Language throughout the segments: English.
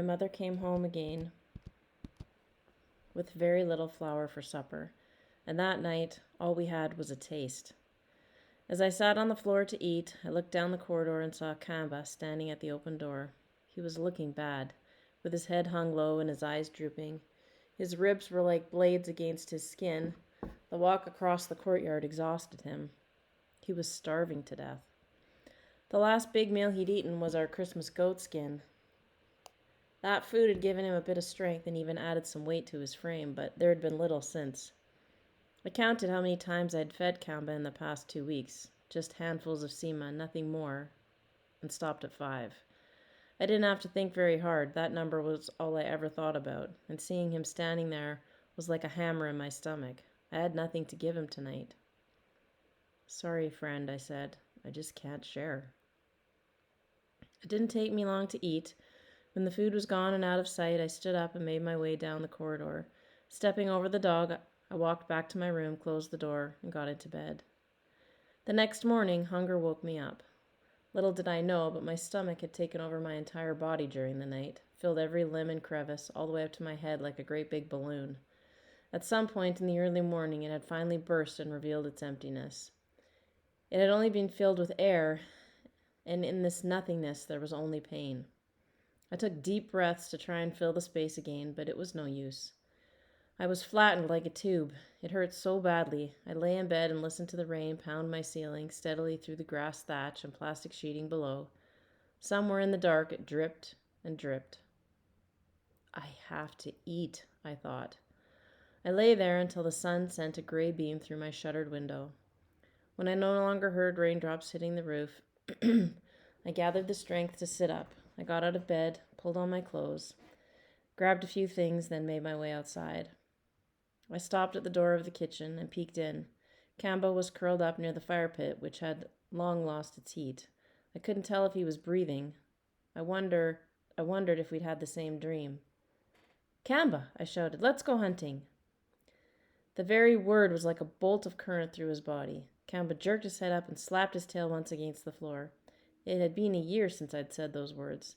My mother came home again with very little flour for supper, and that night all we had was a taste. As I sat on the floor to eat, I looked down the corridor and saw Kamba standing at the open door. He was looking bad, with his head hung low and his eyes drooping. His ribs were like blades against his skin. The walk across the courtyard exhausted him. He was starving to death. The last big meal he'd eaten was our Christmas goat skin. That food had given him a bit of strength and even added some weight to his frame, but there had been little since. I counted how many times I'd fed Kamba in the past 2 weeks, just handfuls of sema, nothing more, and stopped at 5. I didn't have to think very hard. That number was all I ever thought about, and seeing him standing there was like a hammer in my stomach. I had nothing to give him tonight. "Sorry, friend," I said. "I just can't share." It didn't take me long to eat. When the food was gone and out of sight, I stood up and made my way down the corridor. Stepping over the dog, I walked back to my room, closed the door, and got into bed. The next morning, hunger woke me up. Little did I know, but my stomach had taken over my entire body during the night, filled every limb and crevice, all the way up to my head like a great big balloon. At some point in the early morning, it had finally burst and revealed its emptiness. It had only been filled with air, and in this nothingness there was only pain. I took deep breaths to try and fill the space again, but it was no use. I was flattened like a tube. It hurt so badly. I lay in bed and listened to the rain pound my ceiling steadily through the grass thatch and plastic sheeting below. Somewhere in the dark it dripped and dripped. I have to eat, I thought. I lay there until the sun sent a gray beam through my shuttered window. When I no longer heard raindrops hitting the roof, I gathered the strength to sit up. I got out of bed, pulled on my clothes, grabbed a few things, then made my way outside. I stopped at the door of the kitchen and peeked in. Kamba was curled up near the fire pit, which had long lost its heat. I couldn't tell if he was breathing. I wondered if we'd had the same dream. "Kamba," I shouted, "let's go hunting." The very word was like a bolt of current through his body. Kamba jerked his head up and slapped his tail once against the floor. It had been a year since I'd said those words.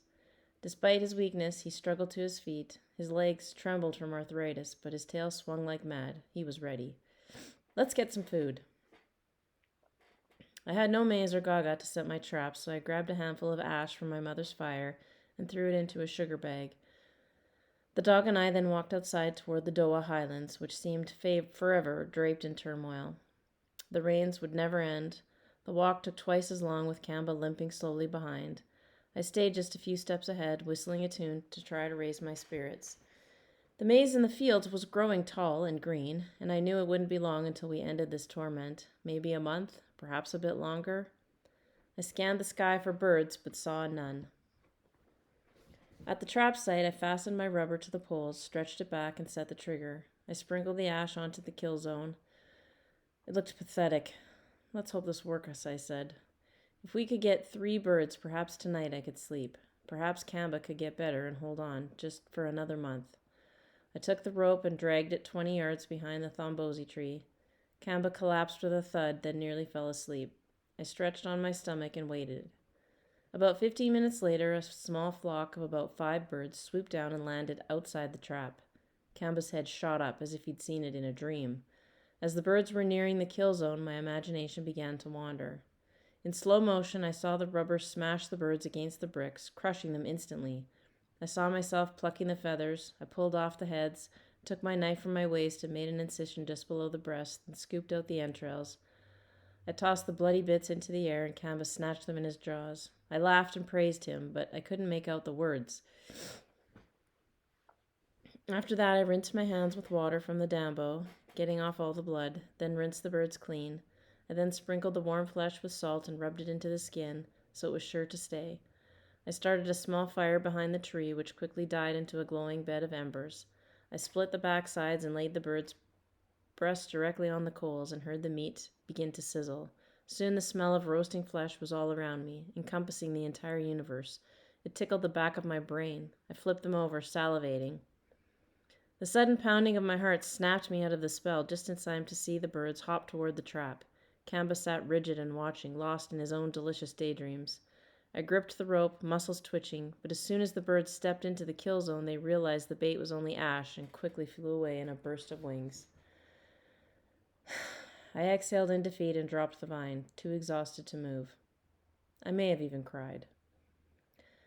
Despite his weakness, he struggled to his feet. His legs trembled from arthritis, but his tail swung like mad. He was ready. "Let's get some food." I had no maize or gaga to set my traps, so I grabbed a handful of ash from my mother's fire and threw it into a sugar bag. The dog and I then walked outside toward the Dowa Highlands, which seemed forever draped in turmoil. The rains would never end. The walk took twice as long, with Kamba limping slowly behind. I stayed just a few steps ahead, whistling a tune to try to raise my spirits. The maize in the fields was growing tall and green, and I knew it wouldn't be long until we ended this torment. Maybe a month, perhaps a bit longer. I scanned the sky for birds, but saw none. At the trap site, I fastened my rubber to the poles, stretched it back, and set the trigger. I sprinkled the ash onto the kill zone. It looked pathetic. "Let's hope this works," I said. If we could get 3 birds, perhaps tonight I could sleep. Perhaps Kamba could get better and hold on, just for another month. I took the rope and dragged it 20 yards behind the thombosi tree. Kamba collapsed with a thud, then nearly fell asleep. I stretched on my stomach and waited. About 15 minutes later, a small flock of about 5 birds swooped down and landed outside the trap. Kamba's head shot up as if he'd seen it in a dream. As the birds were nearing the kill zone, my imagination began to wander. In slow motion, I saw the rubber smash the birds against the bricks, crushing them instantly. I saw myself plucking the feathers. I pulled off the heads, took my knife from my waist and made an incision just below the breast, and scooped out the entrails. I tossed the bloody bits into the air, and Kamba snatched them in his jaws. I laughed and praised him, but I couldn't make out the words. After that, I rinsed my hands with water from the dambo, getting off all the blood, then rinsed the birds clean. I then sprinkled the warm flesh with salt and rubbed it into the skin, so it was sure to stay. I started a small fire behind the tree, which quickly died into a glowing bed of embers. I split the back sides and laid the bird's breast directly on the coals and heard the meat begin to sizzle. Soon the smell of roasting flesh was all around me, encompassing the entire universe. It tickled the back of my brain. I flipped them over, salivating. The sudden pounding of my heart snapped me out of the spell just in time to see the birds hop toward the trap. Kamba sat rigid and watching, lost in his own delicious daydreams. I gripped the rope, muscles twitching, but as soon as the birds stepped into the kill zone, they realized the bait was only ash and quickly flew away in a burst of wings. I exhaled in defeat and dropped the vine, too exhausted to move. I may have even cried.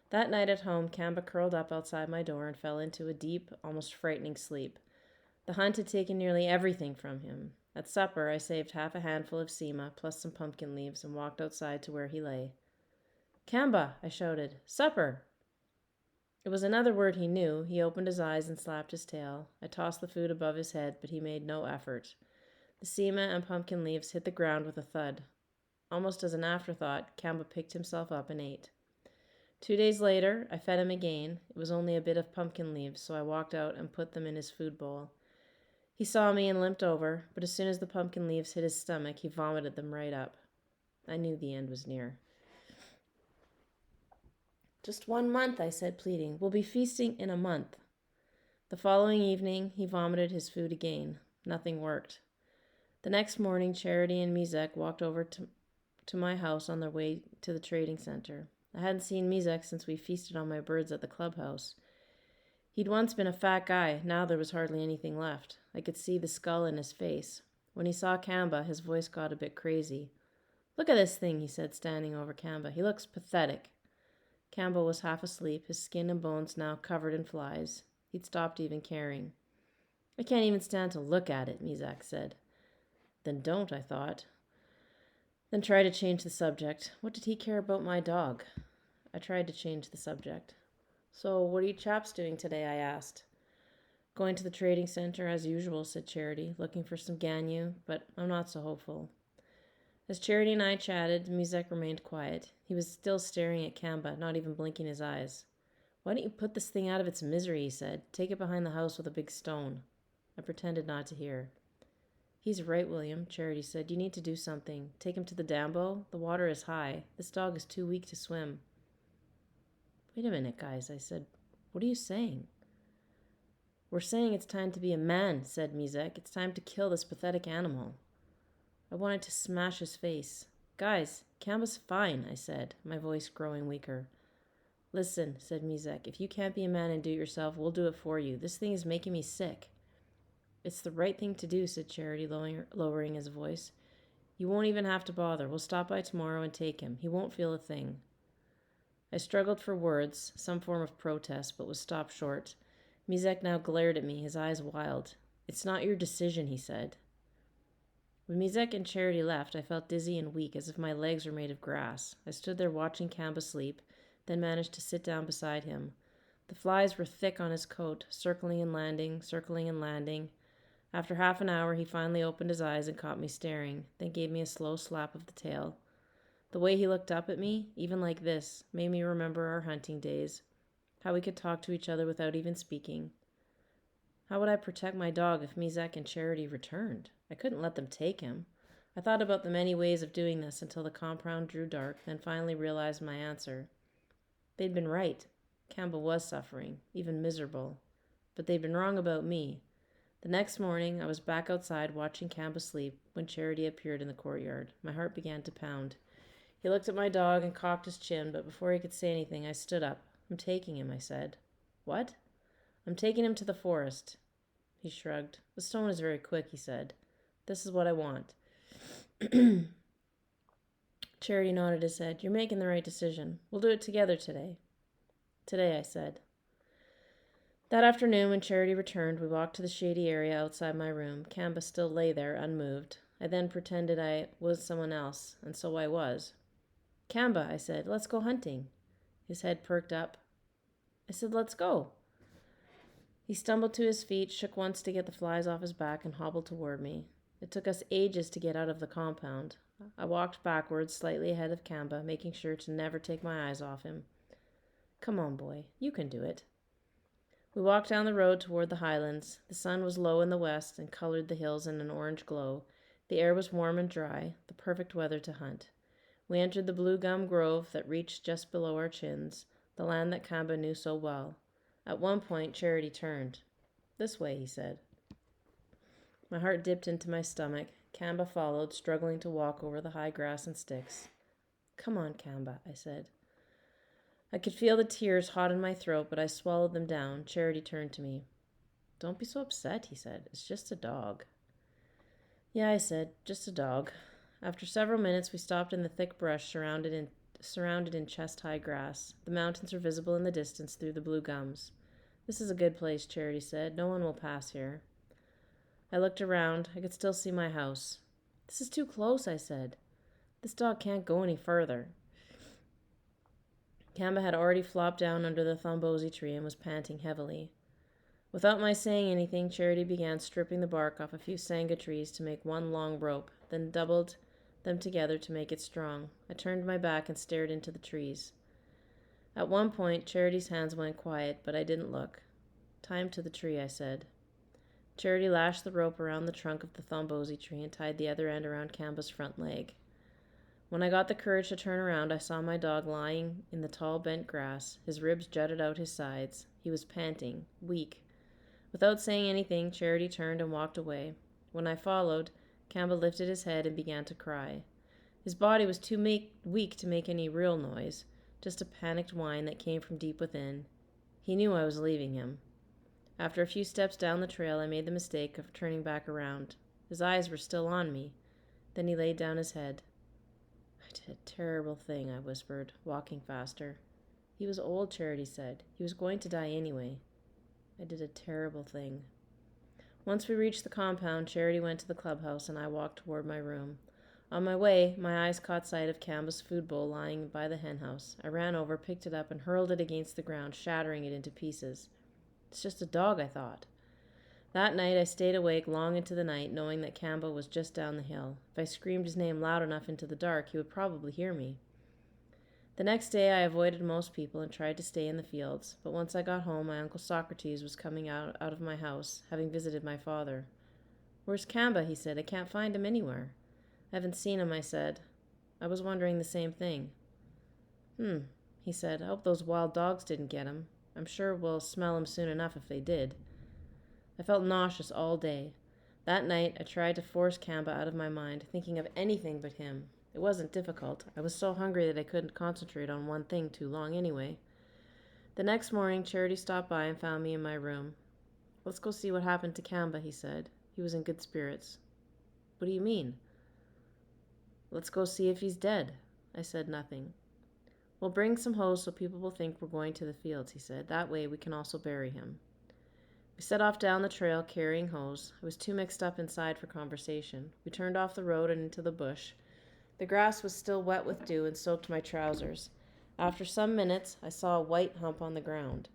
That night at home, Kamba curled up outside my door and fell into a deep, almost frightening sleep. The hunt had taken nearly everything from him. At supper, I saved half a handful of sema, plus some pumpkin leaves, and walked outside to where he lay. "Kamba!" I shouted. "Supper!" It was another word he knew. He opened his eyes and slapped his tail. I tossed the food above his head, but he made no effort. The sema and pumpkin leaves hit the ground with a thud. Almost as an afterthought, Kamba picked himself up and ate. 2 days later, I fed him again. It was only a bit of pumpkin leaves, so I walked out and put them in his food bowl. He saw me and limped over, but as soon as the pumpkin leaves hit his stomach, he vomited them right up. I knew the end was near. "Just 1 month," I said, pleading. "We'll be feasting in a month." The following evening, he vomited his food again. Nothing worked. The next morning, Charity and Mizek walked over to my house on their way to the trading center. I hadn't seen Mizek since we feasted on my birds at the clubhouse. He'd once been a fat guy. Now there was hardly anything left. I could see the skull in his face. When he saw Kamba, his voice got a bit crazy. "Look at this thing," he said, standing over Kamba. "He looks pathetic." Kamba was half asleep, his skin and bones now covered in flies. He'd stopped even caring. "I can't even stand to look at it," Mizek said. "Then don't," I thought. Then try to change the subject. What did he care about my dog? I tried to change the subject. "So, what are you chaps doing today?" I asked. "Going to the trading center as usual," said Charity, "looking for some ganyu, but I'm not so hopeful." As Charity and I chatted, Mizek remained quiet. He was still staring at Kamba, not even blinking his eyes. "Why don't you put this thing out of its misery?" he said. "Take it behind the house with a big stone." I pretended not to hear. "He's right, William," Charity said. "You need to do something. Take him to the dambo. The water is high. This dog is too weak to swim." "Wait a minute, guys," I said. "What are you saying?" "We're saying it's time to be a man," said Mizek. "It's time to kill this pathetic animal." I wanted to smash his face. "Guys, Kamba's fine," I said, my voice growing weaker. "Listen," said Mizek. "If you can't be a man and do it yourself, we'll do it for you. This thing is making me sick." "It's the right thing to do," said Charity, lowering his voice. "You won't even have to bother. We'll stop by tomorrow and take him. He won't feel a thing." I struggled for words, some form of protest, but was stopped short. Mizek now glared at me, his eyes wild. "It's not your decision," he said. When Mizek and Charity left, I felt dizzy and weak, as if my legs were made of grass. I stood there watching Kamba sleep, then managed to sit down beside him. The flies were thick on his coat, circling and landing, circling and landing. After half an hour, he finally opened his eyes and caught me staring, then gave me a slow slap of the tail. The way he looked up at me, even like this, made me remember our hunting days, how we could talk to each other without even speaking. How would I protect my dog if Mizek and Charity returned? I couldn't let them take him. I thought about the many ways of doing this until the compound grew dark, then finally realized my answer. They'd been right. Kamba was suffering, even miserable. But they'd been wrong about me. The next morning, I was back outside watching Kamba sleep when Charity appeared in the courtyard. My heart began to pound. He looked at my dog and cocked his chin, but before he could say anything, I stood up. "I'm taking him," I said. "What?" "I'm taking him to the forest." He shrugged. "The stone is very quick," he said. "This is what I want." Charity nodded his head. "You're making the right decision. We'll do it together today." "Today," I said. That afternoon, when Charity returned, we walked to the shady area outside my room. Kamba still lay there, unmoved. I then pretended I was someone else, and so I was. "Kamba," I said, "let's go hunting." His head perked up. I said, "Let's go." He stumbled to his feet, shook once to get the flies off his back, and hobbled toward me. It took us ages to get out of the compound. I walked backwards, slightly ahead of Kamba, making sure to never take my eyes off him. "Come on, boy. You can do it." We walked down the road toward the highlands. The sun was low in the west and colored the hills in an orange glow. The air was warm and dry, the perfect weather to hunt. We entered the blue gum grove that reached just below our chins, the land that Kamba knew so well. At one point, Charity turned. "This way," he said. My heart dipped into my stomach. Kamba followed, struggling to walk over the high grass and sticks. "Come on, Kamba," I said. I could feel the tears hot in my throat, but I swallowed them down. Charity turned to me. Don't be so upset, he said. It's just a dog. Yeah, I said, just a dog. After several minutes, we stopped in the thick brush surrounded in chest-high grass. The mountains were visible in the distance through the blue gums. This is a good place, Charity said. No one will pass here. I looked around. I could still see my house. This is too close, I said. This dog can't go any further. Kamba had already flopped down under the thombosi tree and was panting heavily. Without my saying anything, Charity began stripping the bark off a few sanga trees to make one long rope, then doubled them together to make it strong. I turned my back and stared into the trees. At one point, Charity's hands went quiet, but I didn't look. Tie him to the tree, I said. Charity lashed the rope around the trunk of the thombosi tree and tied the other end around Kamba's front leg. When I got the courage to turn around, I saw my dog lying in the tall bent grass. His ribs jutted out his sides. He was panting, weak. Without saying anything, Charity turned and walked away. When I followed, Kamba lifted his head and began to cry. His body was too weak to make any real noise, just a panicked whine that came from deep within. He knew I was leaving him. After a few steps down the trail, I made the mistake of turning back around. His eyes were still on me. Then he laid down his head. I did a terrible thing, I whispered, walking faster. He was old, Charity said. He was going to die anyway. I did a terrible thing. Once we reached the compound, Charity went to the clubhouse and I walked toward my room. On my way, my eyes caught sight of Kamba's food bowl lying by the henhouse. I ran over, picked it up, and hurled it against the ground, shattering it into pieces. It's just a dog, I thought. That night I stayed awake long into the night, knowing that Kamba was just down the hill. If I screamed his name loud enough into the dark, he would probably hear me. The next day I avoided most people and tried to stay in the fields, but once I got home, my Uncle Socrates was coming out of my house, having visited my father. Where's Kamba? He said. I can't find him anywhere. I haven't seen him, I said. I was wondering the same thing. He said. I hope those wild dogs didn't get him. I'm sure we'll smell him soon enough if they did. I felt nauseous all day. That night I tried to force Kamba out of my mind, thinking of anything but him. It wasn't difficult. I was so hungry that I couldn't concentrate on one thing too long anyway. The next morning, Charity stopped by and found me in my room. Let's go see what happened to Kamba, he said. He was in good spirits. What do you mean? Let's go see if he's dead. I said nothing. We'll bring some hose so people will think we're going to the fields, he said. That way we can also bury him. We set off down the trail carrying hose. I was too mixed up inside for conversation. We turned off the road and into the bush. The grass was still wet with dew and soaked my trousers. After some minutes, I saw a white hump on the ground.